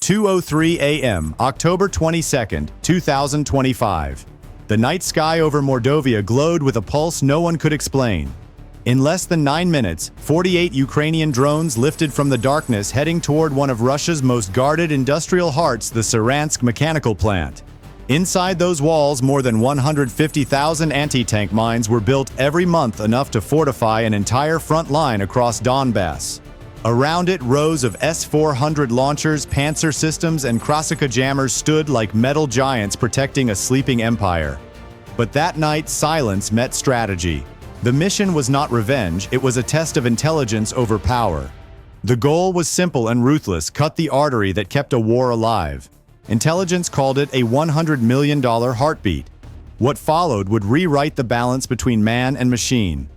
2:03 a.m., October 22, 2025. The night sky over Mordovia glowed with a pulse no one could explain. In less than 9 minutes, 48 Ukrainian drones lifted from the darkness heading toward one of Russia's most guarded industrial hearts, the Seransk Mechanical Plant. Inside those walls, more than 150,000 anti-tank mines were built every month, enough to fortify an entire front line across Donbass. Around it, rows of S-400 launchers, Panzer systems, and Crippled jammers stood like metal giants protecting a sleeping empire. But that night, silence met strategy. The mission was not revenge, it was a test of intelligence over power. The goal was simple and ruthless: cut the artery that kept a war alive. Intelligence called it a $100 million heartbeat. What followed would rewrite the balance between man and machine.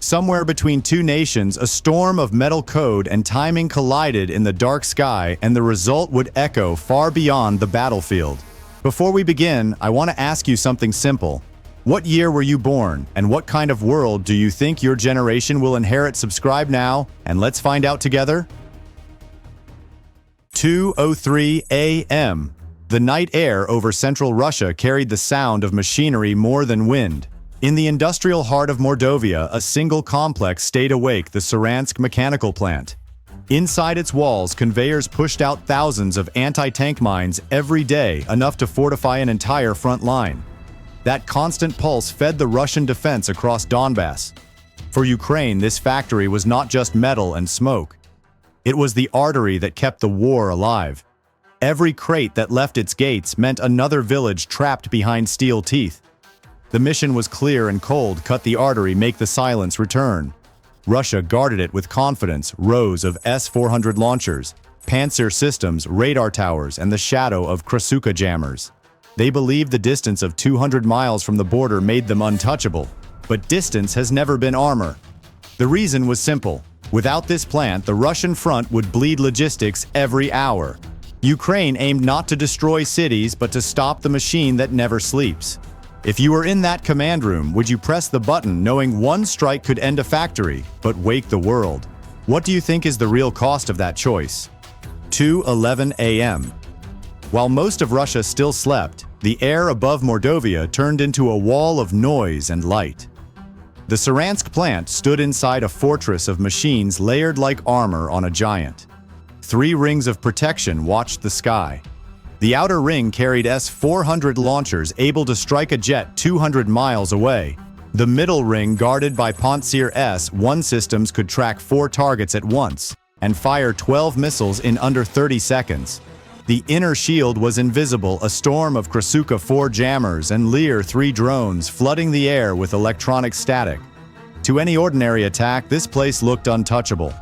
Somewhere between two nations, a storm of metal code and timing collided in the dark sky, and the result would echo far beyond the battlefield. Before we begin, I want to ask you something simple. What year were you born, and what kind of world do you think your generation will inherit? Subscribe now, and let's find out together. 2:03 a.m. The night air over central Russia carried the sound of machinery more than wind. In the industrial heart of Mordovia, a single complex stayed awake: the Seransk Mechanical Plant. Inside its walls, conveyors pushed out thousands of anti-tank mines every day, enough to fortify an entire front line. That constant pulse fed the Russian defense across Donbass. For Ukraine, this factory was not just metal and smoke. It was the artery that kept the war alive. Every crate that left its gates meant another village trapped behind steel teeth. The mission was clear and cold: cut the artery, make the silence return. Russia guarded it with confidence: rows of S-400 launchers, Panzer systems, radar towers, and the shadow of Crippled jammers. They believed the distance of 200 miles from the border made them untouchable. But distance has never been armor. The reason was simple: without this plant, the Russian front would bleed logistics every hour. Ukraine aimed not to destroy cities, but to stop the machine that never sleeps. If you were in that command room, would you press the button knowing one strike could end a factory, but wake the world? What do you think is the real cost of that choice? 2:11 a.m. While most of Russia still slept, the air above Mordovia turned into a wall of noise and light. The Seransk plant stood inside a fortress of machines layered like armor on a giant. 3 rings of protection watched the sky. The outer ring carried S-400 launchers able to strike a jet 200 miles away. The middle ring, guarded by Panzer S-1 systems, could track 4 targets at once and fire 12 missiles in under 30 seconds. The inner shield was invisible, a storm of Crippled 4 jammers and Lear 3 drones flooding the air with electronic static. To any ordinary attack, this place looked untouchable.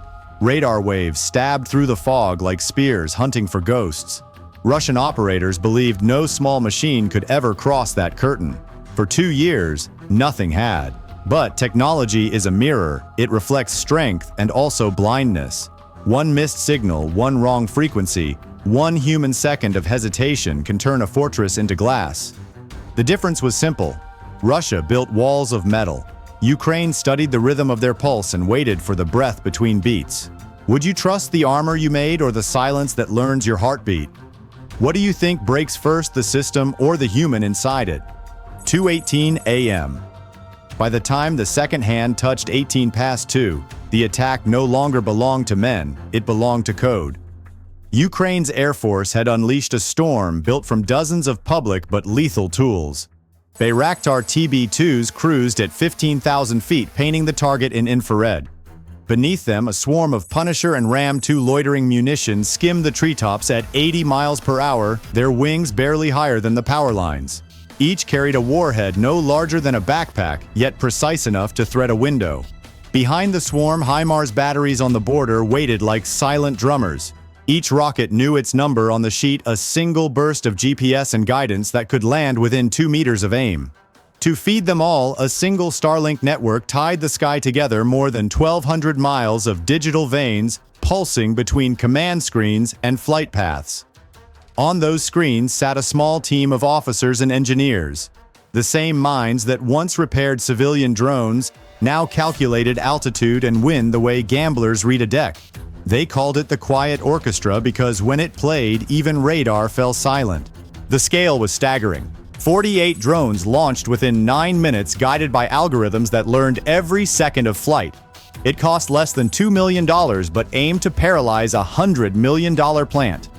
Radar waves stabbed through the fog like spears hunting for ghosts. Russian operators believed no small machine could ever cross that curtain. For 2 years, nothing had. But technology is a mirror. It reflects strength and also blindness. One missed signal, one wrong frequency, one human second of hesitation can turn a fortress into glass. The difference was simple. Russia built walls of metal. Ukraine studied the rhythm of their pulse and waited for the breath between beats. Would you trust the armor you made or the silence that learns your heartbeat? What do you think breaks first, the system or the human inside it? 2:18 a.m. By the time the second hand touched 18 past 2, the attack no longer belonged to men, it belonged to code. Ukraine's Air Force had unleashed a storm built from dozens of public but lethal tools. Bayraktar TB2s cruised at 15,000 feet, painting the target in infrared. Beneath them, a swarm of Punisher and Ram 2 loitering munitions skimmed the treetops at 80 miles per hour, their wings barely higher than the power lines. Each carried a warhead no larger than a backpack, yet precise enough to thread a window. Behind the swarm, HIMARS batteries on the border waited like silent drummers. Each rocket knew its number on the sheet, a single burst of GPS and guidance that could land within 2 meters of aim. To feed them all, a single Starlink network tied the sky together, more than 1,200 miles of digital veins pulsing between command screens and flight paths. On those screens sat a small team of officers and engineers. The same minds that once repaired civilian drones now calculated altitude and wind the way gamblers read a deck. They called it the Quiet Orchestra because when it played, even radar fell silent. The scale was staggering. 48 drones launched within 9 minutes, guided by algorithms that learned every second of flight. It cost less than $2 million, but aimed to paralyze a $100 million plant.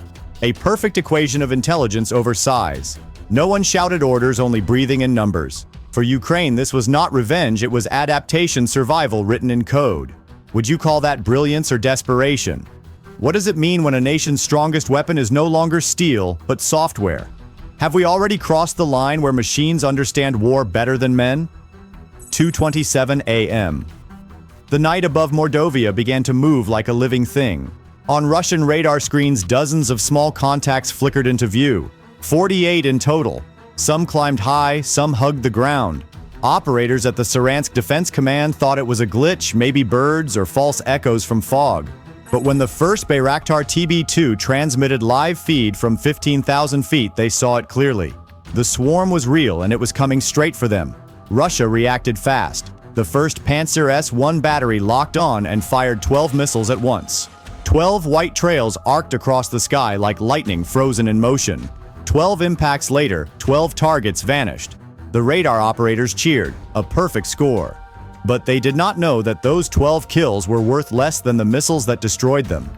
A perfect equation of intelligence over size. No one shouted orders, only breathing in numbers. For Ukraine, this was not revenge, it was adaptation survival written in code. Would you call that brilliance or desperation? What does it mean when a nation's strongest weapon is no longer steel, but software? Have we already crossed the line where machines understand war better than men? 2:27 a.m. The night above Mordovia began to move like a living thing. On Russian radar screens, dozens of small contacts flickered into view. 48 in total. Some climbed high, some hugged the ground. Operators at the Seransk Defense Command thought it was a glitch, maybe birds or false echoes from fog. But when the first Bayraktar TB2 transmitted live feed from 15,000 feet, they saw it clearly. The swarm was real and it was coming straight for them. Russia reacted fast. The first Panzer S-1 battery locked on and fired 12 missiles at once. 12 white trails arced across the sky like lightning frozen in motion. 12 impacts later, 12 targets vanished. The radar operators cheered, a perfect score. But they did not know that those 12 kills were worth less than the missiles that destroyed them.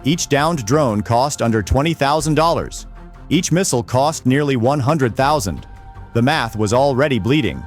Each downed drone cost under $20,000. Each missile cost nearly $100,000. The math was already bleeding.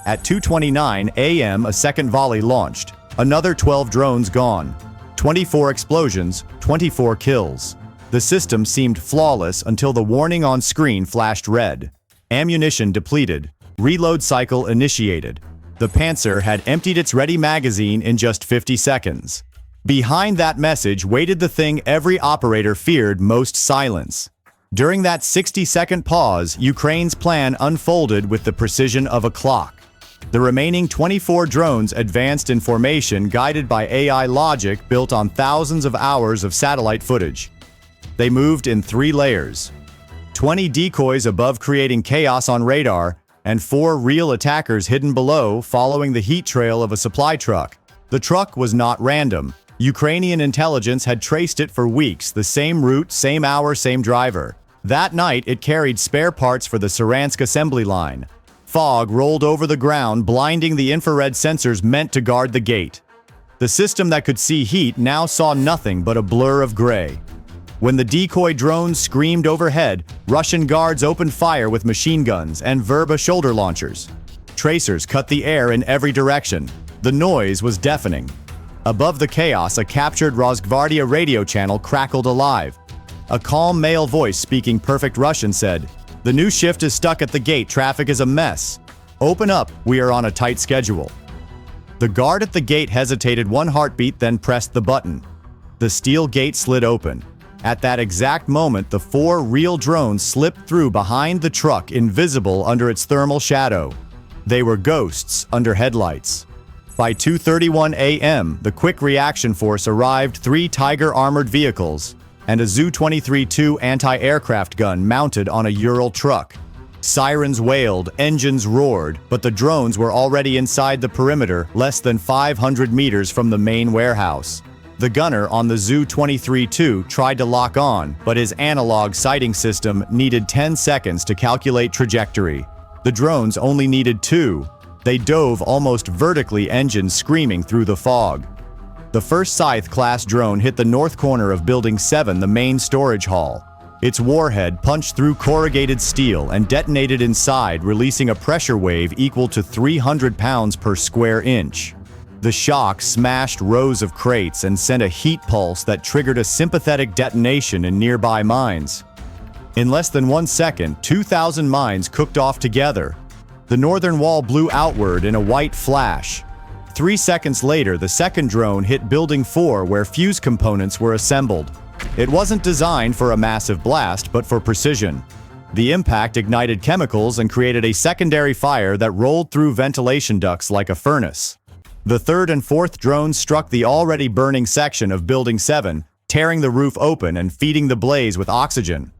At 2:29 a.m., a second volley launched. Another 12 drones gone. 24 explosions, 24 kills. The system seemed flawless until the warning on screen flashed red. Ammunition depleted. Reload cycle initiated. The Panzer had emptied its ready magazine in just 50 seconds. Behind that message waited the thing every operator feared most: silence. During that 60-second pause, Ukraine's plan unfolded with the precision of a clock. The remaining 24 drones advanced in formation, guided by AI logic built on thousands of hours of satellite footage. They moved in 3 layers. 20 decoys above, creating chaos on radar, and 4 real attackers hidden below, following the heat trail of a supply truck. The truck was not random. Ukrainian intelligence had traced it for weeks, the same route, same hour, same driver. That night, it carried spare parts for the Seransk assembly line. Fog rolled over the ground, blinding the infrared sensors meant to guard the gate. The system that could see heat now saw nothing but a blur of gray. When the decoy drones screamed overhead, Russian guards opened fire with machine guns and Verba shoulder launchers. Tracers cut the air in every direction. The noise was deafening. Above the chaos, a captured Rosgvardia radio channel crackled alive. A calm male voice speaking perfect Russian said, "The new shift is stuck at the gate. Traffic is a mess. Open up. We are on a tight schedule." The guard at the gate hesitated 1 heartbeat, then pressed the button. The steel gate slid open. At that exact moment, the 4 real drones slipped through behind the truck, invisible under its thermal shadow. They were ghosts under headlights. By 2:31 a.m., the Quick Reaction Force arrived, 3 Tiger armored vehicles, and a Zu-23-2 anti-aircraft gun mounted on a Ural truck. Sirens wailed, engines roared, but the drones were already inside the perimeter, less than 500 meters from the main warehouse. The gunner on the Zu-23-2 tried to lock on, but his analog sighting system needed 10 seconds to calculate trajectory. The drones only needed 2. They dove almost vertically, engines screaming through the fog. The first Scythe-class drone hit the north corner of Building 7, the main storage hall. Its warhead punched through corrugated steel and detonated inside, releasing a pressure wave equal to 300 pounds per square inch. The shock smashed rows of crates and sent a heat pulse that triggered a sympathetic detonation in nearby mines. In less than 1 second, 2,000 mines cooked off together. The northern wall blew outward in a white flash. 3 seconds later, the second drone hit Building 4, where fuse components were assembled. It wasn't designed for a massive blast, but for precision. The impact ignited chemicals and created a secondary fire that rolled through ventilation ducts like a furnace. The third and fourth drones struck the already burning section of Building 7, tearing the roof open and feeding the blaze with oxygen.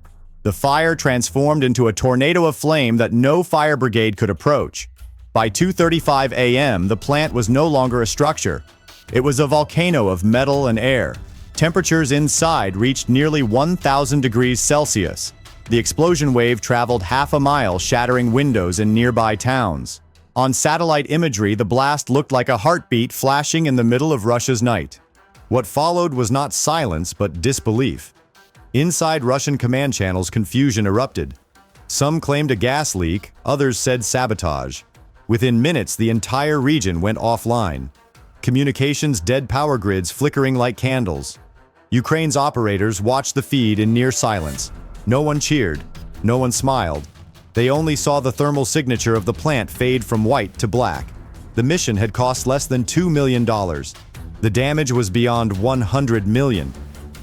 The fire transformed into a tornado of flame that no fire brigade could approach. By 2:35 a.m., the plant was no longer a structure. It was a volcano of metal and air. Temperatures inside reached nearly 1,000 degrees Celsius. The explosion wave traveled half a mile, shattering windows in nearby towns. On satellite imagery, the blast looked like a heartbeat flashing in the middle of Russia's night. What followed was not silence, but disbelief. Inside Russian command channels, confusion erupted. Some claimed a gas leak, others said sabotage. Within minutes, the entire region went offline. Communications dead, power grids flickering like candles. Ukraine's operators watched the feed in near silence. No one cheered. No one smiled. They only saw the thermal signature of the plant fade from white to black. The mission had cost less than $2 million. The damage was beyond $100 million.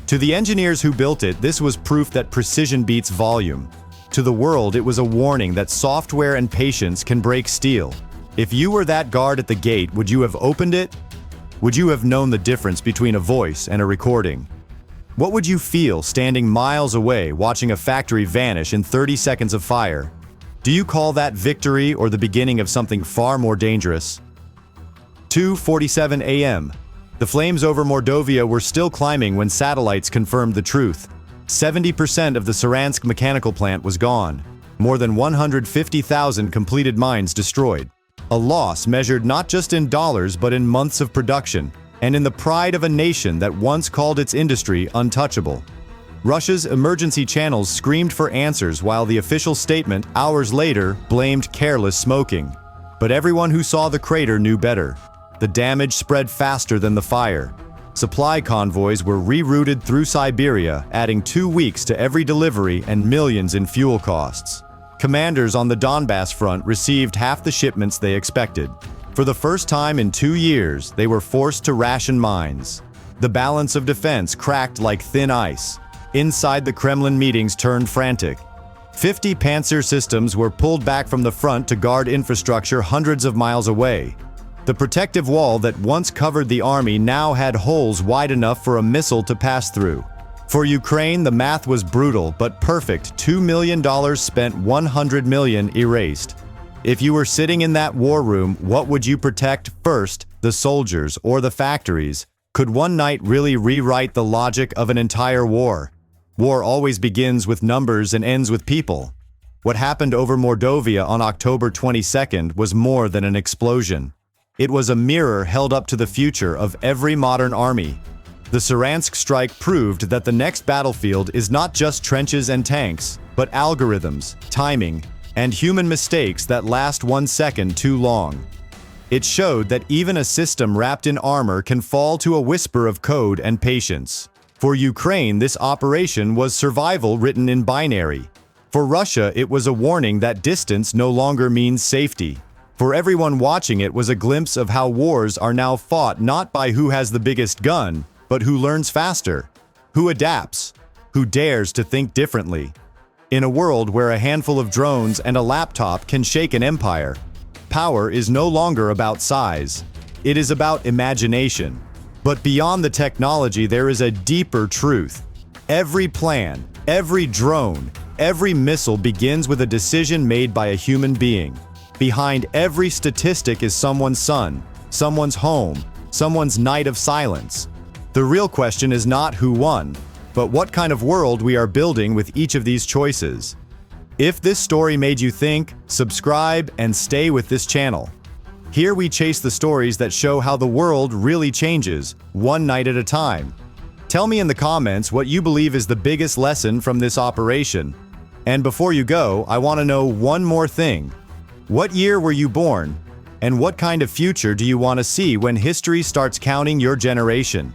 To the engineers who built it, this was proof that precision beats volume. To the world, it was a warning that software and patience can break steel. If you were that guard at the gate, would you have opened it? Would you have known the difference between a voice and a recording? What would you feel standing miles away watching a factory vanish in 30 seconds of fire? Do you call that victory or the beginning of something far more dangerous? 2:47 a.m. The flames over Mordovia were still climbing when satellites confirmed the truth. 70% of the Seransk Mechanical Plant was gone. More than 150,000 completed mines destroyed. A loss measured not just in dollars but in months of production, and in the pride of a nation that once called its industry untouchable. Russia's emergency channels screamed for answers while the official statement, hours later, blamed careless smoking. But everyone who saw the crater knew better. The damage spread faster than the fire. Supply convoys were rerouted through Siberia, adding 2 weeks to every delivery and millions in fuel costs. Commanders on the Donbass front received half the shipments they expected. For the first time in 2 years, they were forced to ration mines. The balance of defense cracked like thin ice. Inside the Kremlin, meetings turned frantic. 50 Panzer systems were pulled back from the front to guard infrastructure hundreds of miles away. The protective wall that once covered the army now had holes wide enough for a missile to pass through. For Ukraine, the math was brutal but perfect. $2 million spent, $100 million erased. If you were sitting in that war room, what would you protect first, the soldiers or the factories? Could one night really rewrite the logic of an entire war? War always begins with numbers and ends with people. What happened over Mordovia on October 22nd was more than an explosion. It was a mirror held up to the future of every modern army. The Seransk strike proved that the next battlefield is not just trenches and tanks, but algorithms, timing, and human mistakes that last 1 second too long. It showed that even a system wrapped in armor can fall to a whisper of code and patience. For Ukraine, this operation was survival written in binary. For Russia, it was a warning that distance no longer means safety. For everyone watching, it was a glimpse of how wars are now fought not by who has the biggest gun, but who learns faster, who adapts, who dares to think differently. In a world where a handful of drones and a laptop can shake an empire, power is no longer about size. It is about imagination. But beyond the technology, there is a deeper truth. Every plan, every drone, every missile begins with a decision made by a human being. Behind every statistic is someone's son, someone's home, someone's night of silence. The real question is not who won, but what kind of world we are building with each of these choices. If this story made you think, subscribe and stay with this channel. Here we chase the stories that show how the world really changes, one night at a time. Tell me in the comments what you believe is the biggest lesson from this operation. And before you go, I want to know one more thing. What year were you born? And what kind of future do you want to see when history starts counting your generation?